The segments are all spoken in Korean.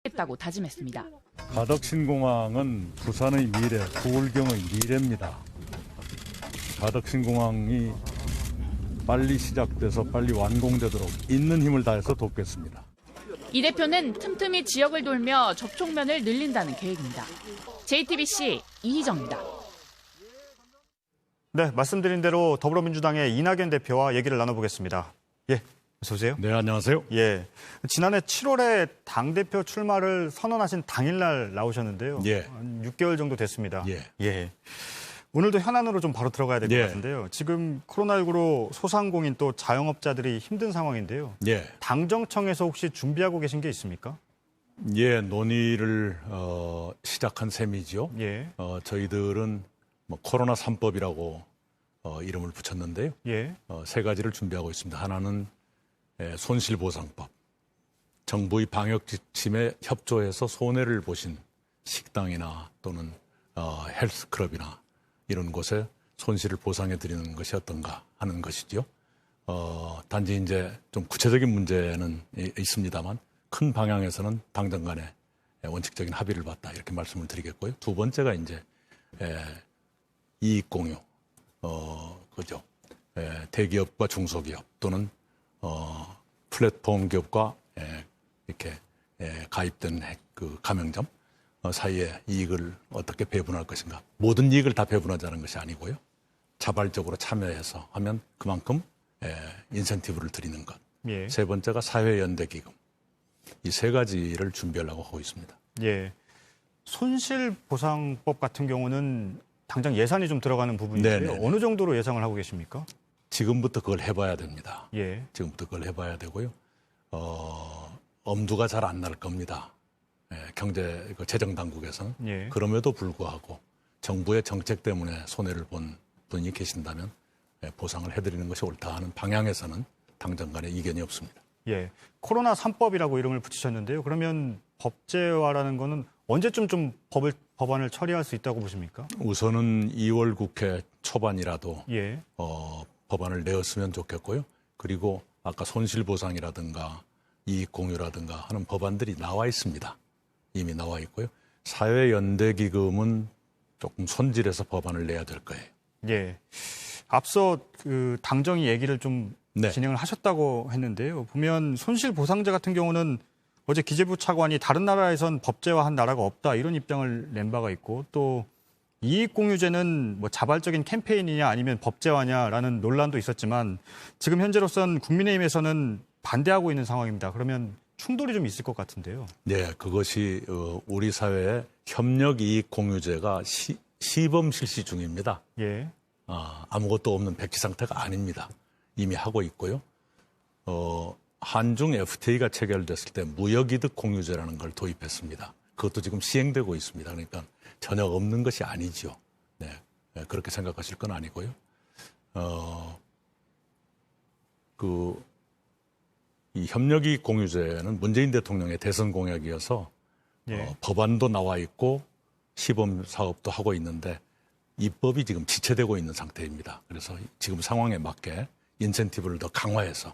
했다고 다짐했습니다. 가덕신공항은 부산의 미래, 부울경의 미래입니다. 가덕신공항이 빨리 시작돼서 빨리 완공되도록 있는 힘을 다해서 돕겠습니다. 이 대표는 틈틈이 지역을 돌며 접촉면을 늘린다는 계획입니다. JTBC 이희정입니다. 네, 말씀드린 대로 더불어민주당의 이낙연 대표와 얘기를 나눠보겠습니다. 예, 어서 오세요. 네, 안녕하세요. 예, 지난해 7월에 당대표 출마를 선언하신 당일날 나오셨는데요. 예. 한 6개월 정도 됐습니다. 예. 예. 오늘도 현안으로 좀 바로 들어가야 될 것 예. 같은데요. 지금 코로나19로 소상공인 또 자영업자들이 힘든 상황인데요. 예. 당정청에서 혹시 준비하고 계신 게 있습니까? 예, 논의를 시작한 셈이죠. 예. 저희들은 뭐 코로나 3법이라고 이름을 붙였는데요. 예. 세 가지를 준비하고 있습니다. 하나는 손실보상법. 정부의 방역 지침에 협조해서 손해를 보신 식당이나 또는 헬스클럽이나 이런 곳에 손실을 보상해 드리는 것이 어떤가 하는 것이죠. 단지 이제 좀 구체적인 문제는 있습니다만 큰 방향에서는 당정 간에 원칙적인 합의를 봤다 이렇게 말씀을 드리겠고요. 두 번째가 이제 이익 공유, 그죠. 대기업과 중소기업 또는 플랫폼 기업과 이렇게 가입된 그 가맹점 사이에 이익을 어떻게 배분할 것인가. 모든 이익을 다 배분하자는 것이 아니고요. 자발적으로 참여해서 하면 그만큼 인센티브를 드리는 것. 예. 세 번째가 사회연대기금. 이 세 가지를 준비하려고 하고 있습니다. 예. 손실보상법 같은 경우는 당장 예산이 좀 들어가는 부분인데요. 네네네. 어느 정도로 예상을 하고 계십니까? 지금부터 그걸 해봐야 됩니다. 예. 지금부터 그걸 해봐야 되고요. 엄두가 잘 안 날 겁니다. 경제 재정 당국에서는. 예. 그럼에도 불구하고 정부의 정책 때문에 손해를 본 분이 계신다면 보상을 해드리는 것이 옳다 하는 방향에서는 당정 간에 이견이 없습니다. 예. 코로나 3법이라고 이름을 붙이셨는데요. 그러면 법제화라는 거는 언제쯤 좀 법안을 처리할 수 있다고 보십니까? 우선은 2월 국회 초반이라도 예. 법안을 내었으면 좋겠고요. 그리고 아까 손실보상이라든가 이익공유라든가 하는 법안들이 나와 있습니다. 이미 나와 있고요. 사회연대기금은 조금 손질해서 법안을 내야 될 거예요. 예. 앞서 그 당정이 얘기를 좀 네. 진행을 하셨다고 했는데요. 보면 손실보상제 같은 경우는 어제 기재부 차관이 다른 나라에선 법제화한 나라가 없다 이런 입장을 낸 바가 있고 또 이익공유제는 뭐 자발적인 캠페인이냐 아니면 법제화냐라는 논란도 있었지만 지금 현재로선 국민의힘에서는 반대하고 있는 상황입니다. 그러면 충돌이 좀 있을 것 같은데요. 네, 그것이 우리 사회의 협력이익공유제가 시범 실시 중입니다. 예. 아무것도 없는 백지 상태가 아닙니다. 이미 하고 있고요. 한중 FTA가 체결됐을 때 무역이득 공유제라는 걸 도입했습니다. 그것도 지금 시행되고 있습니다. 그러니까 전혀 없는 것이 아니죠. 네, 그렇게 생각하실 건 아니고요. 이 협력이익 공유제는 문재인 대통령의 대선 공약이어서 예. 법안도 나와 있고 시범 사업도 하고 있는데 입법이 지금 지체되고 있는 상태입니다. 그래서 지금 상황에 맞게 인센티브를 더 강화해서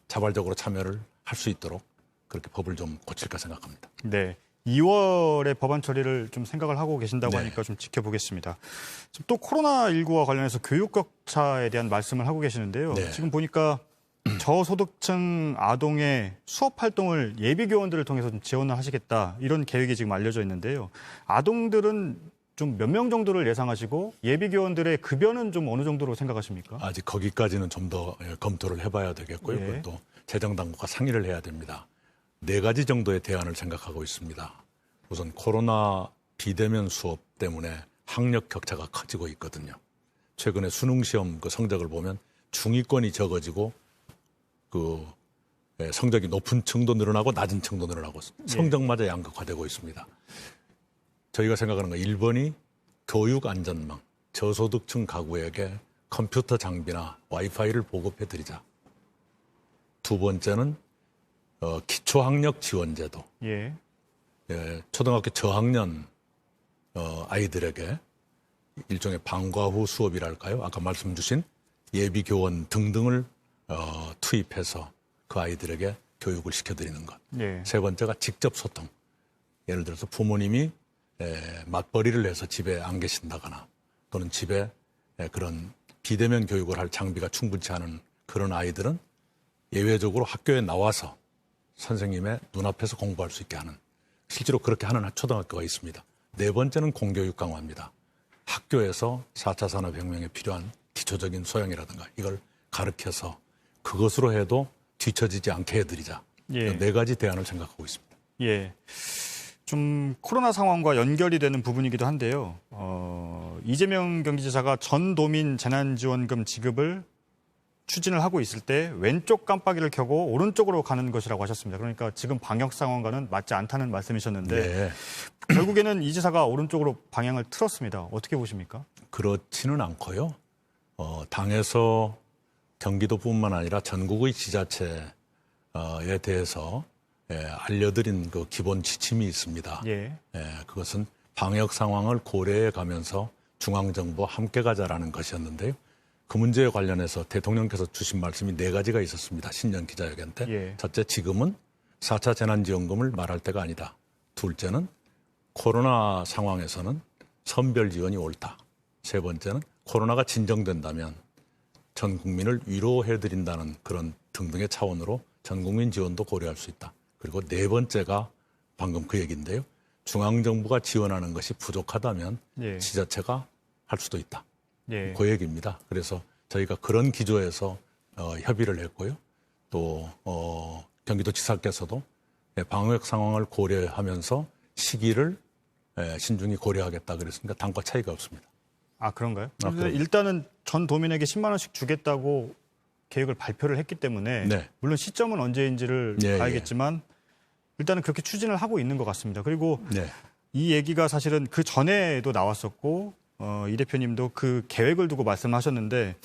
자발적으로 참여를 할 수 있도록 그렇게 법을 좀 고칠까 생각합니다. 네. 2월에 법안 처리를 좀 생각을 하고 계신다고 네. 하니까 좀 지켜보겠습니다. 지금 또 코로나19와 관련해서 교육 격차에 대한 말씀을 하고 계시는데요. 네. 지금 보니까 저소득층 아동의 수업 활동을 예비 교원들을 통해서 좀 지원을 하시겠다 이런 계획이 지금 알려져 있는데요. 아동들은 좀 몇 명 정도를 예상하시고 예비 교원들의 급여는 좀 어느 정도로 생각하십니까? 아직 거기까지는 좀 더 검토를 해봐야 되겠고요. 예. 그것도 재정당국과 상의를 해야 됩니다. 4가지 정도의 대안을 생각하고 있습니다. 우선 코로나 비대면 수업 때문에 학력 격차가 커지고 있거든요. 최근에 수능시험 그 성적을 보면 중위권이 적어지고 성적이 높은 층도 늘어나고 낮은 층도 늘어나고 성적마저 양극화되고 있습니다. 저희가 생각하는 건 1번이 교육 안전망, 저소득층 가구에게 컴퓨터 장비나 와이파이를 보급해드리자. 두 번째는 기초학력 지원제도. 예. 초등학교 저학년 아이들에게 일종의 방과 후 수업이랄까요? 아까 말씀 주신 예비 교원 등등을 투입해서 그 아이들에게 교육을 시켜드리는 것. 예. 세 번째가 직접 소통. 예를 들어서 부모님이 맞벌이를 해서 집에 안 계신다거나 또는 집에 그런 비대면 교육을 할 장비가 충분치 않은 그런 아이들은 예외적으로 학교에 나와서 선생님의 눈앞에서 공부할 수 있게 하는, 실제로 그렇게 하는 초등학교가 있습니다. 네 번째는 공교육 강화입니다. 학교에서 4차 산업혁명에 필요한 기초적인 소양이라든가 이걸 가르쳐서 그것으로 해도 뒤처지지 않게 해드리자. 예. 네 가지 대안을 생각하고 있습니다. 예. 좀 코로나 상황과 연결이 되는 부분이기도 한데요. 이재명 경기지사가 전도민 재난지원금 지급을 추진을 하고 있을 때 왼쪽 깜빡이를 켜고 오른쪽으로 가는 것이라고 하셨습니다. 그러니까 지금 방역 상황과는 맞지 않다는 말씀이셨는데 네. 결국에는 이 지사가 오른쪽으로 방향을 틀었습니다. 어떻게 보십니까? 그렇지는 않고요. 당에서 경기도뿐만 아니라 전국의 지자체에 대해서 알려드린 그 기본 지침이 있습니다. 예. 그것은 방역 상황을 고려해 가면서 중앙정부와 함께 가자라는 것이었는데요. 그 문제에 관련해서 대통령께서 주신 말씀이 네 가지가 있었습니다. 신년 기자회견 때. 예. 첫째, 지금은 4차 재난지원금을 말할 때가 아니다. 둘째는 코로나 상황에서는 선별 지원이 옳다. 세 번째는 코로나가 진정된다면 전 국민을 위로해드린다는 그런 등등의 차원으로 전 국민 지원도 고려할 수 있다. 그리고 네 번째가 방금 그 얘기인데요. 중앙정부가 지원하는 것이 부족하다면 예. 지자체가 할 수도 있다. 예. 그 얘기입니다. 그래서 저희가 그런 기조에서 협의를 했고요. 또 경기도지사께서도 방역 상황을 고려하면서 시기를 신중히 고려하겠다 그랬으니까 당과 차이가 없습니다. 아, 그런가요? 그럼요. 일단은 전 도민에게 10만 원씩 주겠다고 계획을 발표를 했기 때문에 네. 물론 시점은 언제인지를 예, 봐야겠지만 일단은 그렇게 추진을 하고 있는 것 같습니다. 그리고 네. 이 얘기가 사실은 그 전에도 나왔었고 이 대표님도 그 계획을 두고 말씀하셨는데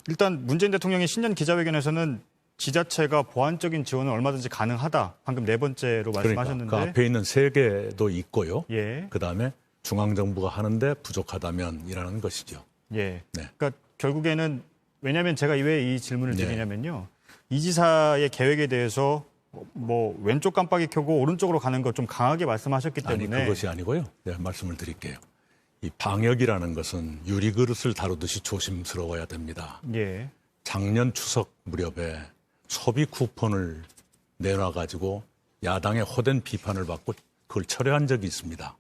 일단 문재인 대통령의 신년 기자회견에서는 지자체가 보완적인 지원은 얼마든지 가능하다. 방금 네 번째로 말씀하셨는데 그러니까 그 앞에 있는 세 개도 있고요. 예. 그다음에 중앙정부가 하는데 부족하다면이라는 것이죠. 예. 네. 그러니까 결국에는 왜냐하면 제가 왜 이 질문을 네. 드리냐면요. 이 지사의 계획에 대해서 뭐 왼쪽 깜빡이 켜고 오른쪽으로 가는 것 좀 강하게 말씀하셨기 아니 때문에 그것이 아니고요. 네, 말씀을 드릴게요. 이 방역이라는 것은 유리그릇을 다루듯이 조심스러워야 됩니다. 예. 작년 추석 무렵에 소비 쿠폰을 내놔가지고 야당의 호된 비판을 받고 그걸 철회한 적이 있습니다.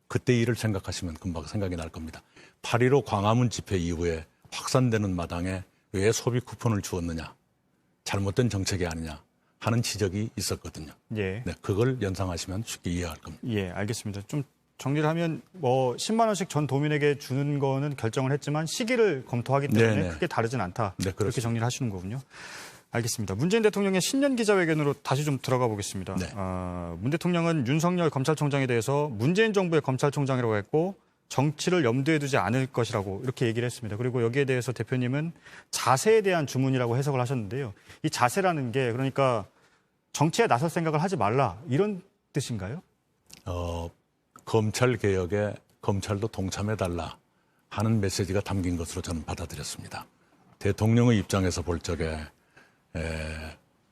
그때 일을 생각하시면 금방 생각이 날 겁니다. 8.15 광화문 집회 이후에 확산되는 마당에 왜 소비 쿠폰을 주었느냐. 잘못된 정책이 아니냐 하는 지적이 있었거든요. 예. 네, 그걸 연상하시면 쉽게 이해할 겁니다. 예, 알겠습니다. 좀 정리를 하면 뭐 10만 원씩 전 도민에게 주는 거는 결정을 했지만 시기를 검토하기 때문에 네네. 크게 다르진 않다. 네, 그렇습니다. 그렇게 정리를 하시는 거군요. 알겠습니다. 문재인 대통령의 신년 기자회견으로 다시 좀 들어가 보겠습니다. 네. 문 대통령은 윤석열 검찰총장에 대해서 문재인 정부의 검찰총장이라고 했고 정치를 염두에 두지 않을 것이라고 이렇게 얘기를 했습니다. 그리고 여기에 대해서 대표님은 자세에 대한 주문이라고 해석을 하셨는데요. 이 자세라는 게 그러니까 정치에 나설 생각을 하지 말라 이런 뜻인가요? 검찰 개혁에 검찰도 동참해달라 하는 메시지가 담긴 것으로 저는 받아들였습니다. 대통령의 입장에서 볼 적에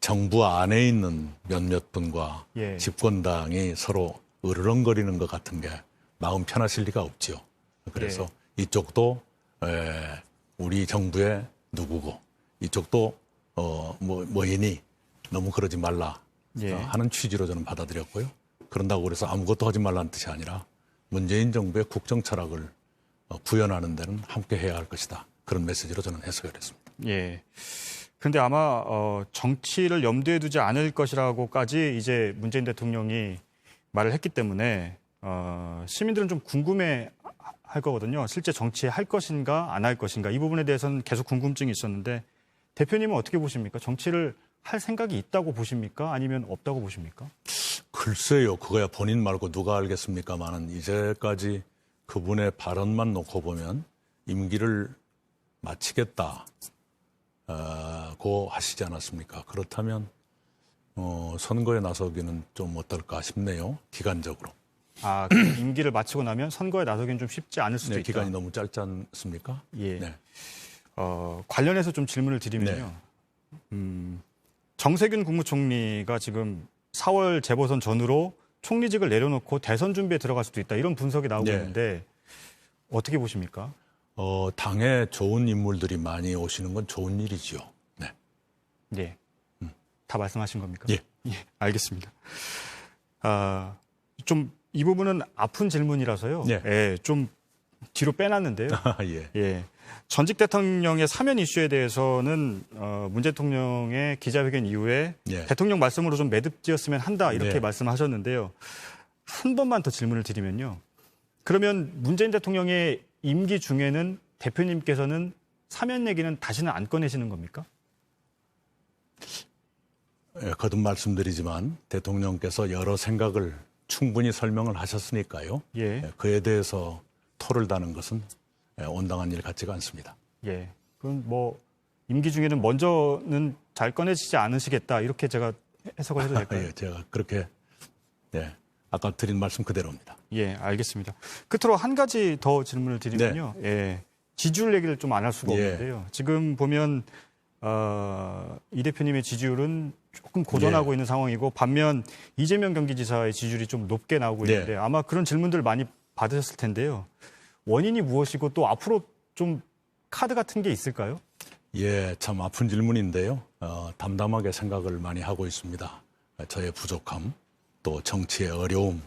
정부 안에 있는 몇몇 분과 예. 집권당이 서로 으르렁거리는 것 같은 게 마음 편하실 리가 없지요. 그래서 이쪽도 우리 정부의 누구고 이쪽도 뭐이니 너무 그러지 말라 예. 하는 취지로 저는 받아들였고요. 그런다고 그래서 아무것도 하지 말라는 뜻이 아니라 문재인 정부의 국정 철학을 구현하는 데는 함께 해야 할 것이다. 그런 메시지로 저는 해석을 했습니다. 예. 그런데 아마 정치를 염두에 두지 않을 것이라고까지 이제 문재인 대통령이 말을 했기 때문에 시민들은 좀 궁금해 할 거거든요. 실제 정치에 할 것인가 안 할 것인가 이 부분에 대해서는 계속 궁금증이 있었는데 대표님은 어떻게 보십니까? 정치를 할 생각이 있다고 보십니까? 아니면 없다고 보십니까? 글쎄요. 그거야 본인 말고 누가 알겠습니까만은 이제까지 그분의 발언만 놓고 보면 임기를 마치겠다. 고 하시지 않았습니까? 그렇다면 선거에 나서기는 좀 어떨까 싶네요. 기간적으로. 아, 그 임기를 마치고 나면 선거에 나서기는 좀 쉽지 않을 수도 네, 있다. 기간이 너무 짧지 않습니까? 예. 네. 관련해서 좀 질문을 드리면요. 정세균 국무총리가 지금 4월 재보선 전후로 총리직을 내려놓고 대선 준비에 들어갈 수도 있다. 이런 분석이 나오고 네. 있는데 어떻게 보십니까? 당에 좋은 인물들이 많이 오시는 건 좋은 일이지요. 네. 예. 다 말씀하신 겁니까? 예. 알겠습니다. 좀 이 부분은 아픈 질문이라서요. 예. 예, 좀 뒤로 빼놨는데요. 예. 예. 전직 대통령의 사면 이슈에 대해서는 문 대통령의 기자회견 이후에 예. 대통령 말씀으로 좀 매듭지었으면 한다 이렇게 네. 말씀하셨는데요. 한 번만 더 질문을 드리면요. 그러면 문재인 대통령의 임기 중에는 대표님께서는 사면 얘기는 다시는 안 꺼내시는 겁니까? 예, 거듭 말씀드리지만 대통령께서 여러 생각을 충분히 설명을 하셨으니까요. 예. 그에 대해서 토를 다는 것은 온당한 일 같지가 않습니다. 예. 그럼 뭐 임기 중에는 먼저는 잘 꺼내지지 않으시겠다 이렇게 제가 해석을 해도 될까요? 예, 제가 그렇게 아까 드린 말씀 그대로입니다. 예, 알겠습니다. 끝으로 한 가지 더 질문을 드리면요. 예. 지지율 얘기를 좀 안 할 수가 예. 없는데요. 지금 보면 이 대표님의 지지율은 조금 고전하고 있는 상황이고 반면 이재명 경기지사의 지지율이 좀 높게 나오고 있는데 아마 그런 질문들 많이 받으셨을 텐데요. 원인이 무엇이고 또 앞으로 좀 카드 같은 게 있을까요? 예, 참 아픈 질문인데요. 담담하게 생각을 많이 하고 있습니다. 저의 부족함, 또 정치의 어려움에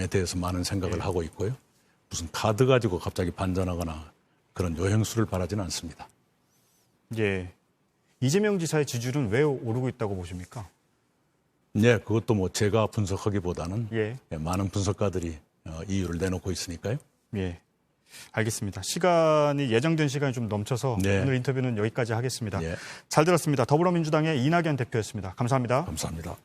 대해서 많은 생각을 하고 있고요. 무슨 카드 가지고 갑자기 반전하거나 그런 요행수를 바라지는 않습니다. 예. 이재명 지사의 지지율은 왜 오르고 있다고 보십니까? 예, 그것도 뭐 제가 분석하기보다는 예. 많은 분석가들이 이유를 내놓고 있으니까요. 예. 알겠습니다. 시간이 예정된 시간이 좀 넘쳐서 네. 오늘 인터뷰는 여기까지 하겠습니다. 예. 잘 들었습니다. 더불어민주당의 이낙연 대표였습니다. 감사합니다. 감사합니다.